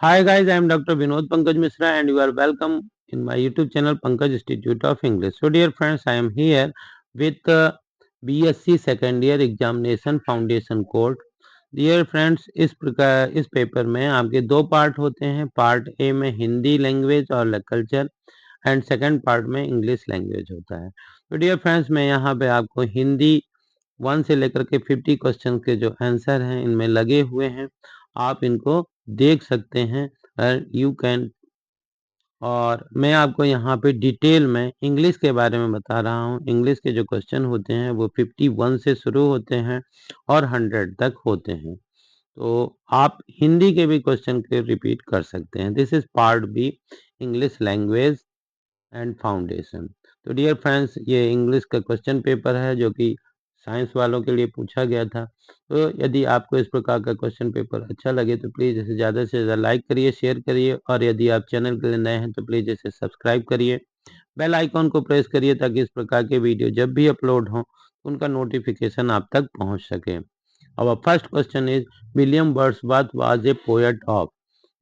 Hi guys, I am Dr. Vinod Pankaj Misra and you are welcome in my YouTube channel Pankaj Institute of English. So dear friends, I am here with BSc second year examination foundation course. Dear friends, इस paper में आपके दो part होते हैं। Part A में Hindi language और culture and second part में English language होता है। तो डियर फ्रेंड्स, मैं यहाँ पे आपको हिंदी 1 से लेकर के 50 क्वेश्चन के जो आंसर हैं इनमें लगे हुए हैं, आप इनको देख सकते हैं। यू कैन और मैं आपको यहाँ पे डिटेल में इंग्लिश के बारे में बता रहा हूँ। इंग्लिश के जो क्वेश्चन होते हैं वो 51 से शुरू होते हैं और 100 तक होते हैं। तो आप हिंदी के भी क्वेश्चन के रिपीट कर सकते हैं। This is part B, English language and foundation. तो डियर फ्रेंड्स, ये इंग्लिश का क्वेश्चन पेपर है जो कि साइंस वालों के लिए पूछा गया था। तो यदि आपको इस प्रकार का क्वेश्चन पेपर अच्छा लगे तो प्लीज़ इसे ज़्यादा से ज़्यादा लाइक करिए, शेयर करिए और यदि आप चैनल के लिए नए हैं तो प्लीज़ इसे सब्सक्राइब करिए। बेल आइकॉन को प्रेस करिए ताकि इस प्रकार के वीडियो जब भी अपलोड हों उनका नोटिफिकेशन आप तक पहुंच सके। Our first question is William Wordsworth was a poet of.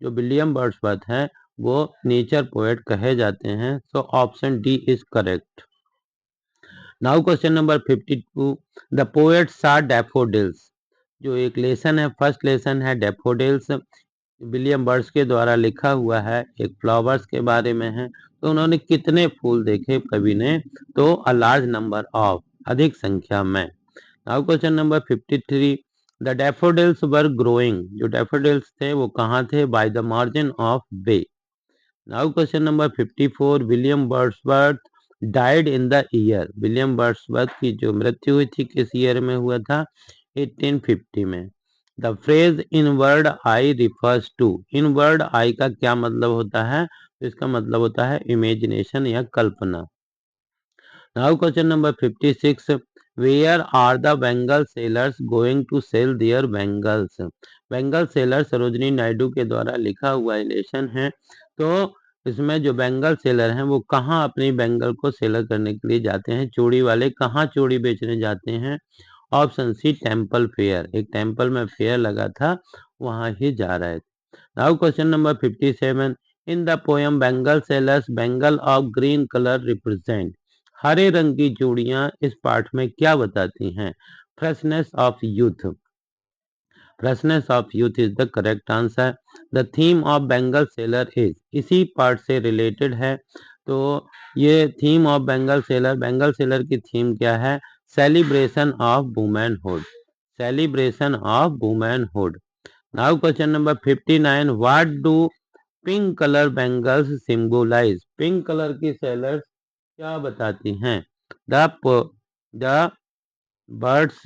जो विलियम वर्ड्सवर्थ हैं वो नेचर पोएट कहे जाते हैं। So option D is correct. Now question number 52, the poet सा डैफोडिल्स। जो एक लेसन है, फर्स्ट लेसन है डैफोडिल्स, विलियम वर्ड्स के द्वारा लिखा हुआ है, एक फ्लावर्स के बारे में है। तो उन्होंने कितने फूल देखे कवि ने? तो अ लार्ज नंबर ऑफ, अधिक संख्या में। Now question number 53, the daffodils were growing. जो डैफोडिल्स थे वो कहाँ थे? By the margin of way. Now question number 54, William Wordsworth died in the year. William Wordsworth की जो मृत्यु हुई थी किस ईयर में हुआ था? 1850 में। The phrase inward eye refers to. Inward eye का क्या मतलब होता है? तो इसका मतलब होता है इमेजिनेशन या कल्पना। Now question number 56, where are the bangle sellers going to sell their bangles. Bangle seller Sarojini Naidu के द्वारा लिखा हुआ लेसन है। तो इसमें जो बेंगल सेलर हैं वो कहाँ अपनी बेंगल को सेलर करने के लिए जाते हैं? चूड़ी वाले कहाँ चूड़ी बेचने जाते हैं? Option C, temple fair. एक टेम्पल में फेयर लगा था, वहां ही जा रहे थे। Now question number 57, in the poem bangle sellers bangle of green colour represent. हरे रंग की चूड़ियां इस पाठ में क्या बताती हैं? Freshness of youth. Freshness of youth is the correct answer. The theme of bangle seller is, इसी पार्ट से रिलेटेड है। तो ये थीम ऑफ बेंगल सेलर की थीम क्या है? Celebration of womanhood. Celebration of womanhood. Now question number 59, what do pink colour bangles symbolise. Pink colour की sellers क्या बताती हैं? The the birds.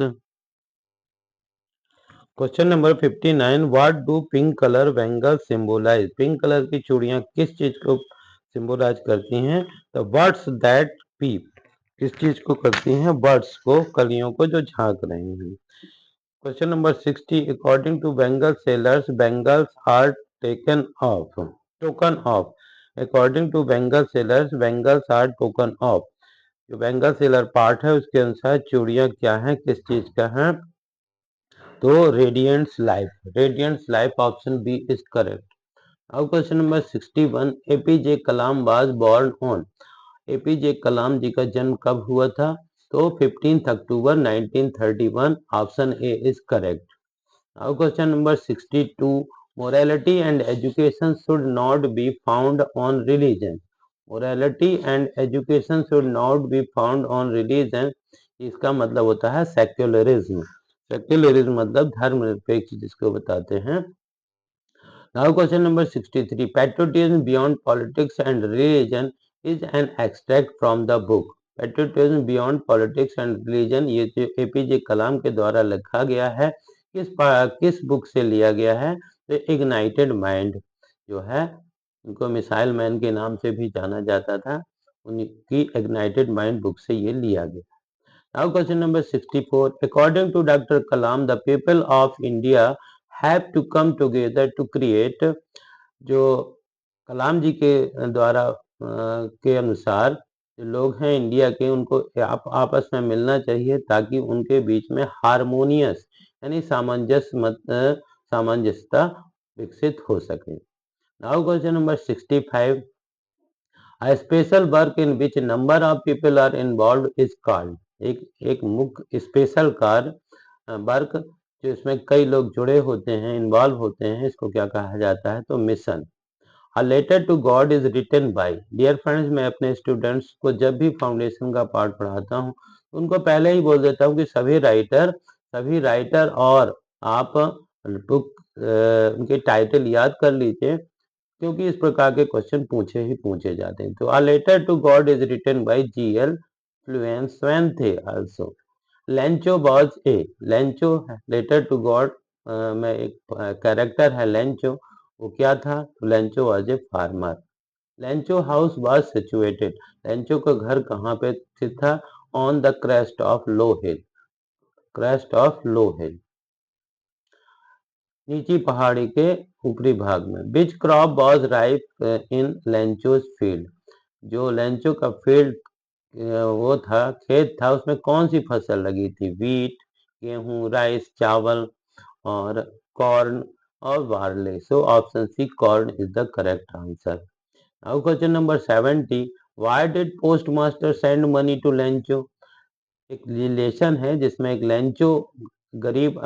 Question number 59, what do pink colour bangle symbolise. Pink colour की चूड़ियां किस चीज को symbolise करती हैं? The birds that peep. किस चीज को करती हैं? बर्ड्स को, कलियों को जो झांक रही हैं। Question number 60, according to bangle sellers bangles are taken of. Token of. According to bangle sellers bangles are token of. जो बेंगल सेलर पार्ट है उसके अनुसार चूड़ियां क्या हैं, किस चीज का है? तो radiants life. Radiants life, option B is correct. Now question number 61, APJ Kalam was born on. APJ Kalam ji का जन्म कब हुआ था? तो 15 अक्टूबर 1931, option A is correct. Now question number 62, morality and education should not be found on religion. Morality and education should not be found on religion, इसका मतलब होता है सेक्युलरिज्म। सेक्युलरिज्म मतलब धर्मनिरपेक्ष जिसको बताते हैं। Now question number 63, patriotism beyond politics and religion is an extract from the book. Patriotism beyond politics and religion, ये जो एपीजे कलाम के द्वारा लिखा गया है, किस बुक से लिया गया है? तो इग्नाइटेड माइंड जो है, उनको मिसाइल मैन के नाम से भी जाना जाता था, उनकी इग्नाइटेड माइंड बुक से ये लिया गया। Now question number 64. According to Dr. Kalam, the people of India have to come together to create। जो कलाम जी के द्वारा के अनुसार जो लोग हैं इंडिया के, उनको आपस में मिलना चाहिए ताकि उनके बीच में हारमोनियस यानी सामंजस्यता विकसित हो सके। Now question number 65, a special work in which number of people are involved is called, एक मुख्य स्पेशल कार्य वर्क जो इसमें कई लोग जुड़े होते हैं, इन्वॉल्व होते हैं, इसको क्या कहा जाता है? तो mission. A letter to God is written by, dear friends, मैं अपने स्टूडेंट्स को जब भी फाउंडेशन का पार्ट पढ़ाता हूँ उनको पहले ही बोल देता हूँ कि सभी राइटर और आप बुक उनके टाइटल याद कर लीजिए, क्योंकि इस प्रकार के क्वेश्चन पूछे ही पूछे जाते हैं। तो a letter to God is written by GL फ्लुएंसवेन थे also. Lencho was a, Lencho letter to God में एक कैरेक्टर है लेंचो, वो क्या था? तो Lencho was a farmer. Lencho house was situated, Lencho का घर कहाँ पे स्थित था? On the crest of low hill, crest of low hill, नीची पहाड़ी के ऊपरी भाग में। Which crop was ripe in Lencho's field, जो लेंचो का फील्ड वो था, खेत था, उसमें कौन सी फसल लगी थी? वीट, गेहूं, राइस, चावल और कॉर्न और barley. So option C corn is the correct answer. Now question number 70, why did postmaster send money to Lencho? एक रिलेशन है जिसमें एक लेंचो गरीब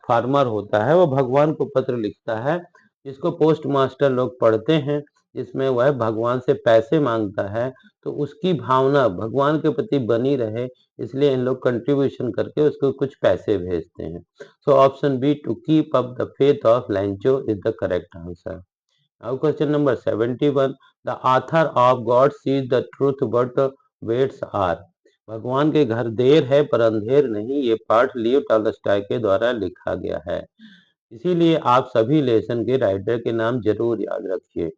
फार्मर होता है, वो भगवान को पत्र लिखता है जिसको पोस्ट मास्टर लोग पढ़ते हैं, जिसमें वह भगवान से पैसे मांगता है। तो उसकी भावना भगवान के प्रति बनी रहे, इसलिए इन लोग कंट्रीब्यूशन करके उसको कुछ पैसे भेजते हैं। So option B to keep up the faith of Lencho is the correct answer. Now question number 71, the author of God sees the truth but waits are, भगवान के घर देर है पर अंधेर नहीं, ये पाठ लियो टॉलस्टॉय के द्वारा लिखा गया है। इसीलिए आप सभी लेसन के राइटर के नाम जरूर याद रखिए।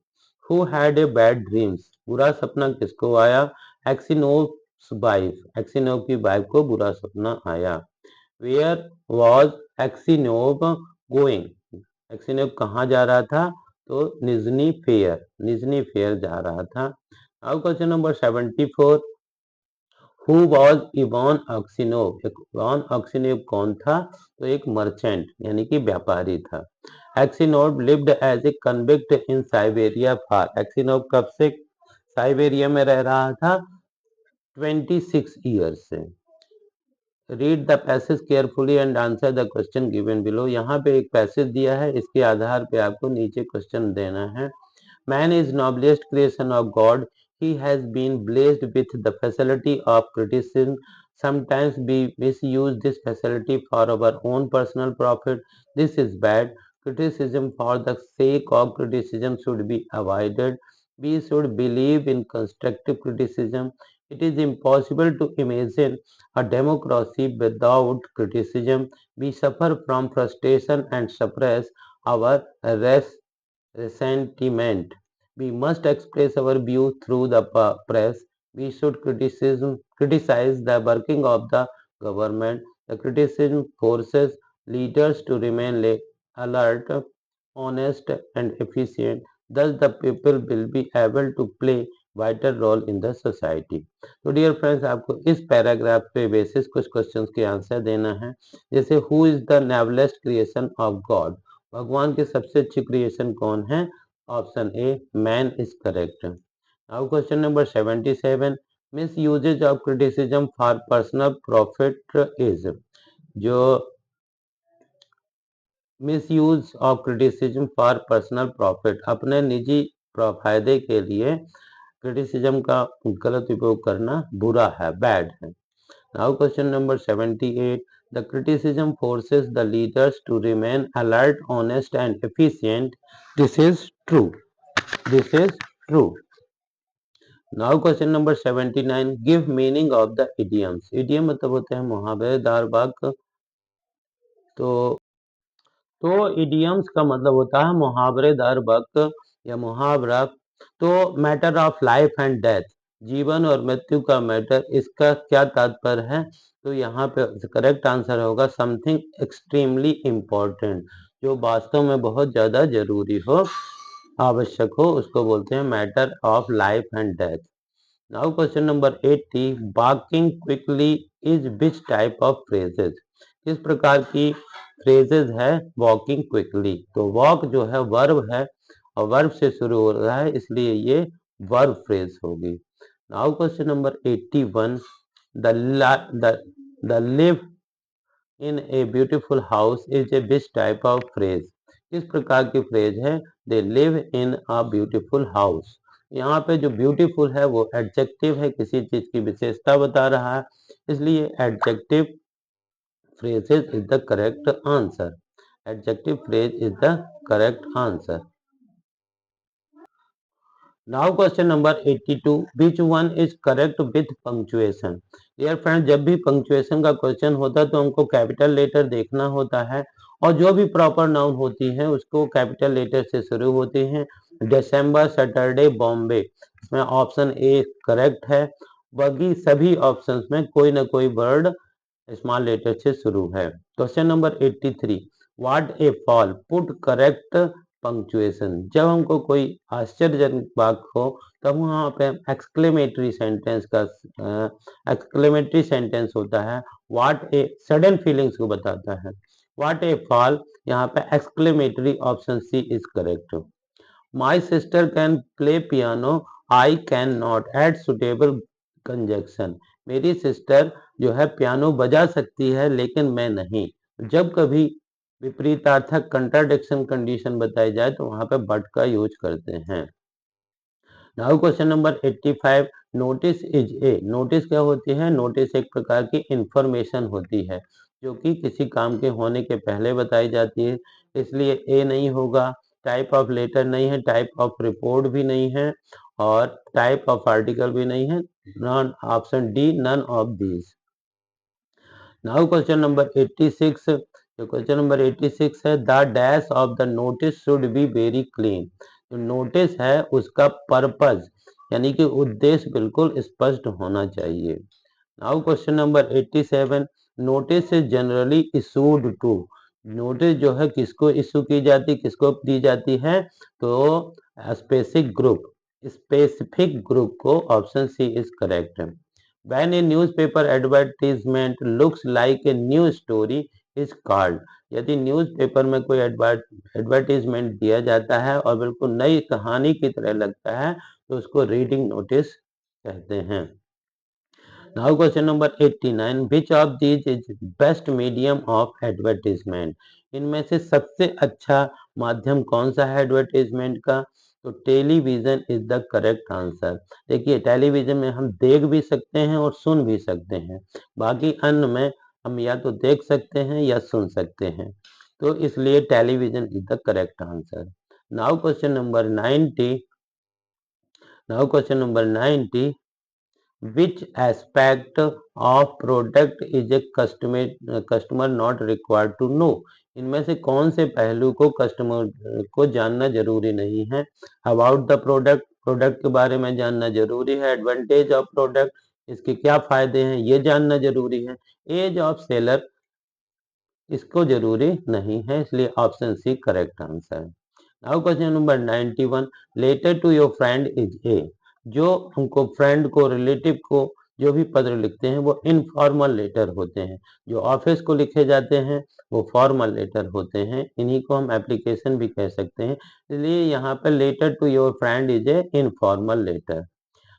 Who had a bad dreams, बुरा सपना किसको आया? एक्सिनोव्स वाइफ, एक्सिनोव की वाइफ को बुरा सपना आया। वेयर वॉज एक्सिनोव गोइंग, एक्सिनोव कहाँ जा रहा था? तो निजनी फेयर जा रहा था। अब question number 74, who was Ivan Aksionov, Ivan Aksionov कौन था? तो एक मर्चेंट यानी कि व्यापारी था। Aksionov lived as a convict in Siberia for, Aksionov कब से साइबेरिया में रह रहा था? 26 ईयर्स से। Read the passage carefully and answer the question given below, यहाँ पे एक पैसेज दिया है, इसके आधार पे आपको नीचे क्वेश्चन देना है। Man is noblest creation of God. He has been blessed with the facility of criticism. Sometimes we misuse this facility for our own personal profit. This is bad. Criticism for the sake of criticism should be avoided. We should believe in constructive criticism. It is impossible to imagine a democracy without criticism. We suffer from frustration and suppress our resentment. We must express our view through the press. We should criticize the working of the government. The criticism forces leaders to remain alert, honest, and efficient. Thus, the people will be able to play vital role in the society. तो dear friends, आपको इस paragraph पे basis कुछ questions के answer देना है। जैसे who is the noblest creation of God, भगवान की सबसे अच्छी क्रिएशन कौन है? Option A man is correct. Now question number 77, misuses of criticism for personal profit is, जो misuse of criticism for personal profit, अपने निजी फायदे के लिए क्रिटिसिज्म का गलत उपयोग करना बुरा है, बैड है। Now question number 78, the criticism forces the leaders to remain alert, honest and efficient. This is true. This is true. Now question number 79, give meaning of the idioms. Idiom मतलब होते हैं मुहावरेदार वाक्य। तो इडियम्स का मतलब होता है मुहावरेदार वाक्य या मुहावरा। तो matter of life and death, जीवन और मृत्यु का मैटर, इसका क्या तात्पर्य है? तो यहाँ पे करेक्ट आंसर होगा समथिंग एक्सट्रीमली इम्पोर्टेंट, जो वास्तव में बहुत ज्यादा जरूरी हो, आवश्यक हो, उसको बोलते हैं matter of life and death. Now question number 80, walking quickly is which type of phrases, किस प्रकार की फ्रेजेस है वॉकिंग क्विकली? तो वॉक जो है वर्ब है और वर्ब से शुरू हो रहा है, इसलिए ये वर्ब फ्रेज होगी। Now question number 81, the live in a beautiful house is a which type of phrase. किस प्रकार की फ्रेज है? They live in a beautiful house. यहाँ पे जो ब्यूटीफुल है वो एडजेक्टिव है, किसी चीज की विशेषता बता रहा है, इसलिए adjective phrases is the correct answer. Adjective phrase is the correct answer. Now question number 82. Which one is correct with punctuation? Dear friends, जब भी punctuation का क्वेश्चन होता है तो हमको कैपिटल लेटर देखना होता है, और जो भी प्रॉपर नाउन होती है उसको कैपिटल लेटर से शुरू होते हैं। दिसंबर, सैटरडे, बॉम्बे, इसमें ऑप्शन ए करेक्ट है। बाकी सभी ऑप्शंस में कोई ना कोई वर्ड स्मॉल लेटर से शुरू है। Question number 83, what A fall, put correct punctuation. जब हमको कोई आश्चर्यजनक बात हो तब वहां पे एक्सक्लेमेटरी सेंटेंस का एक्सक्लेमेटरी सेंटेंस होता है। व्हाट ए सडन फीलिंग्स को बताता है। व्हाट ए फॉल, यहाँ पे exclamatory option C is correct. My sister can play piano, I can not, add suitable conjunction. मेरी सिस्टर जो है पियानो बजा सकती है लेकिन मैं नहीं। जब कभी विपरीतार्थक कंट्राडिक्शन कंडीशन बताई जाए तो वहां पे बट का यूज करते हैं। Now question number 85, notice is a. Notice क्या होती है? नोटिस एक प्रकार की इंफॉर्मेशन होती है जो कि किसी काम के होने के पहले बताई जाती है, इसलिए ए नहीं होगा। टाइप ऑफ लेटर नहीं है, टाइप ऑफ रिपोर्ट भी नहीं है, और टाइप ऑफ आर्टिकल भी नहीं है। None, option D, none of these. Now question number 86, जो क्वेश्चन नंबर 86 है, the dash of the notice should be very clean. जो नोटिस है उसका पर्पस यानी कि उद्देश्य बिल्कुल स्पष्ट होना चाहिए। Now question number 87, notice is generally issued to. Notice जो है किसको इशू की जाती, किसको दी जाती है? तो स्पेसिफिक ग्रुप को। Option C is correct. When a newspaper advertisement looks like a news story is called। यदि न्यूज़पेपर में कोई एडवर्टीजमेंट दिया जाता है और बिल्कुल नई कहानी की तरह लगता है तो उसको रीडिंग नोटिस कहते हैं। Now question number 89, which of these is best medium of advertisement. इनमें से सबसे अच्छा माध्यम कौन सा है एडवर्टीजमेंट का? तो television is the correct answer. देखिए टेलीविजन में हम देख भी सकते हैं और सुन भी सकते हैं, बाकी अन्य में हम या तो देख सकते हैं या सुन सकते हैं, तो इसलिए television is the correct answer. Now question number 90, now question number 90, which aspect of product is a customer not required to know। इनमें से कौन से पहलू को कस्टमर को जानना जरूरी नहीं है? अबाउट द प्रोडक्ट, प्रोडक्ट के बारे में जानना जरूरी है। एडवांटेज ऑफ प्रोडक्ट, इसके क्या फायदे हैं ये जानना जरूरी है। एज ऑफ सेलर, इसको जरूरी नहीं है, इसलिए option C correct answer. Now question number 91, letter to your friend is a. जो हमको फ्रेंड को, रिलेटिव को जो भी पत्र लिखते हैं वो इनफॉर्मल लेटर होते हैं। जो ऑफिस को लिखे जाते हैं वो फॉर्मल लेटर होते हैं, इन्हीं को हम एप्लीकेशन भी कह सकते हैं। इसलिए यहाँ पर letter to your friend is a informal letter.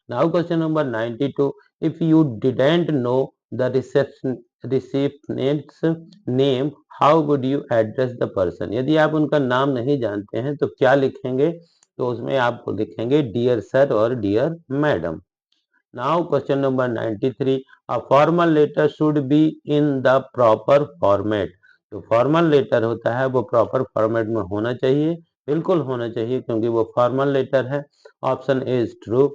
Now question number 92. If you didn't know the receptionist's name, how would you address the person? यदि आप उनका नाम नहीं जानते हैं तो क्या लिखेंगे? तो उसमें आप लिखेंगे डियर सर और dear madam. Now question number 93. A formal letter should be in the proper format। जो फॉर्मल लेटर होता है वो प्रॉपर फॉर्मेट में होना चाहिए, बिल्कुल होना चाहिए, क्योंकि वो फॉर्मल लेटर है। Option A is true.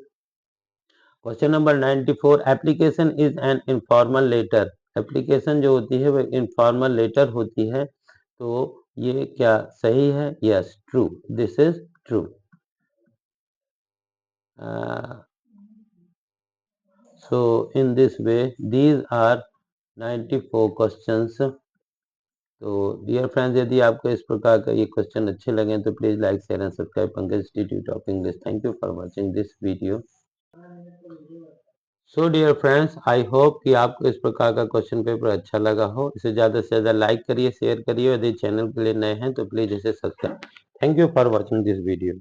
Question number 94, application is an informal letter. Application जो होती है वो इनफॉर्मल लेटर होती है, तो ये क्या सही है? Yes, true, this is true. So in this way these are 94 questions. तो डियर फ्रेंड्स, यदि आपको इस प्रकार का ये क्वेश्चन अच्छे लगे तो please like, share and subscribe Pankaj institute of English. Thank you for watching this video. So dear friends, I hope कि आपको इस प्रकार का क्वेश्चन पेपर अच्छा लगा हो। इसे ज़्यादा से ज़्यादा लाइक करिए, शेयर करिए। यदि चैनल के लिए नए हैं तो प्लीज़ इसे subscribe Thank you for watching this video.